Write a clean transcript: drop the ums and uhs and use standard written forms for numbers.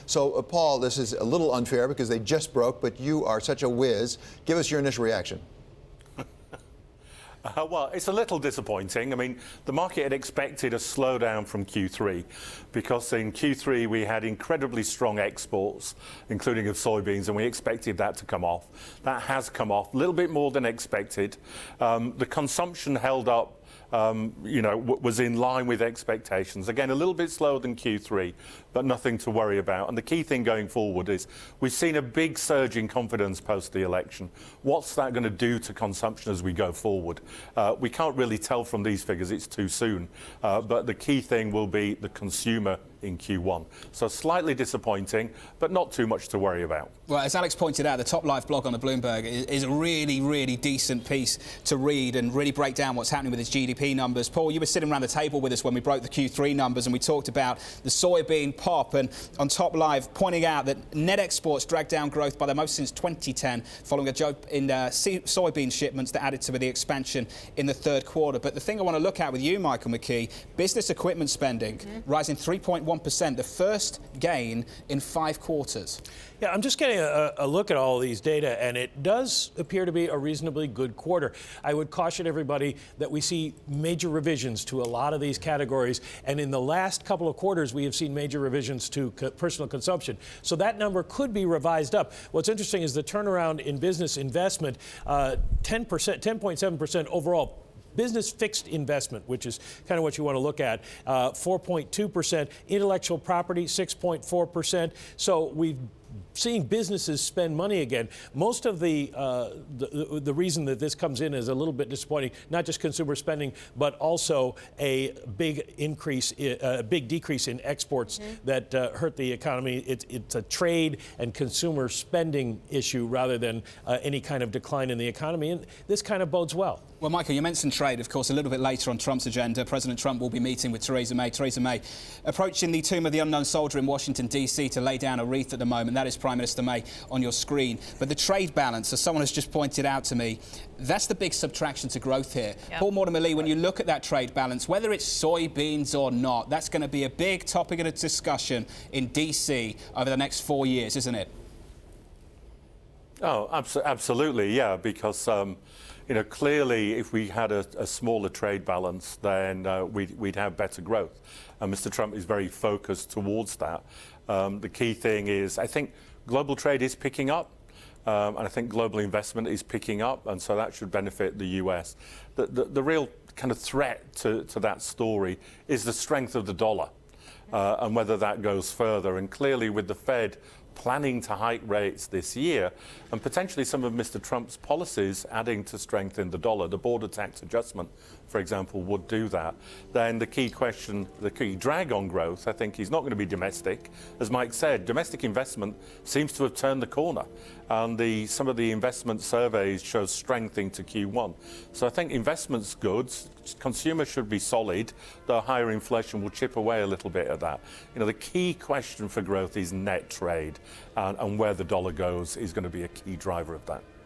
So, Paul, this is a little unfair because they just broke, but you are such a whiz. Give us your initial reaction. Well, it's a little disappointing. I mean, the market had expected a slowdown from Q3 because in Q3 we had incredibly strong exports, including of soybeans, and we expected that to come off. That has come off a little bit more than expected. The consumption held up. Was in line with expectations. Again, a little bit slower than Q3, but nothing to worry about. And the key thing going forward is we've seen a big surge in confidence post the election. What's that going to do to consumption as we go forward? We can't really tell from these figures. It's too soon. But the key thing will be the consumer in Q1. So slightly disappointing, but not too much to worry about. Well, as Alex pointed out, the Top Life blog on the Bloomberg is a really, really decent piece to read and really break down what's happening with its GDP numbers. Paul, you were sitting around the table with us when we broke the Q3 numbers and we talked about the soybean pop, and on Top Live pointing out that net exports dragged down growth by the most since 2010 following a jump in soybean shipments that added to the expansion in the third quarter. But the thing I want to look at with you, Michael McKee, business equipment spending rising 3.1%, the first gain in 5 quarters. Yeah, I'm just getting a look at all of these data, and it does appear to be a reasonably good quarter. I would caution everybody that we see major revisions to a lot of these categories, and in the last couple of quarters, we have seen major revisions to personal consumption. So that number could be revised up. What's interesting is the turnaround in business investment, 10.7% overall. Business fixed investment, which is kind of what you want to look at, 4.2%. Intellectual property, 6.4%. So we've seeing businesses spend money again. Most of the reason that this comes in is a little bit disappointing, not just consumer spending, but also a big decrease in exports that hurt the economy. It's a trade and consumer spending issue rather than any kind of decline in the economy, and this kind of bodes well. Well, Michael, you mentioned trade, of course, a little bit later on Trump's agenda. President Trump will be meeting with Theresa May. Theresa May approaching the Tomb of the Unknown Soldier in Washington, D.C. to lay down a wreath at the moment. That is Prime Minister May on your screen. But the trade balance, as someone has just pointed out to me, that's the big subtraction to growth here. Yep. Paul Mortimer-Lee, when you look at that trade balance, whether it's soybeans or not, that's going to be a big topic of discussion in D.C. over the next 4 years, isn't it? Oh, absolutely, yeah, because clearly, if we had a smaller trade balance, then we'd have better growth. And Mr. Trump is very focused towards that. The key thing is, I think global trade is picking up, and I think global investment is picking up, and so that should benefit the U.S. The real kind of threat to that story is the strength of the dollar, and whether that goes further. And clearly, with the Fed planning to hike rates this year, and potentially some of Mr. Trump's policies adding to strengthen the dollar, the border tax adjustment, for example, would do that, then the key question, the key drag on growth, I think, is not going to be domestic. As Mike said, domestic investment seems to have turned the corner, and some of the investment surveys show strength into Q1. So I think investment's good, consumers should be solid, though higher inflation will chip away a little bit at that. The key question for growth is net trade, and where the dollar goes is going to be a key driver of that.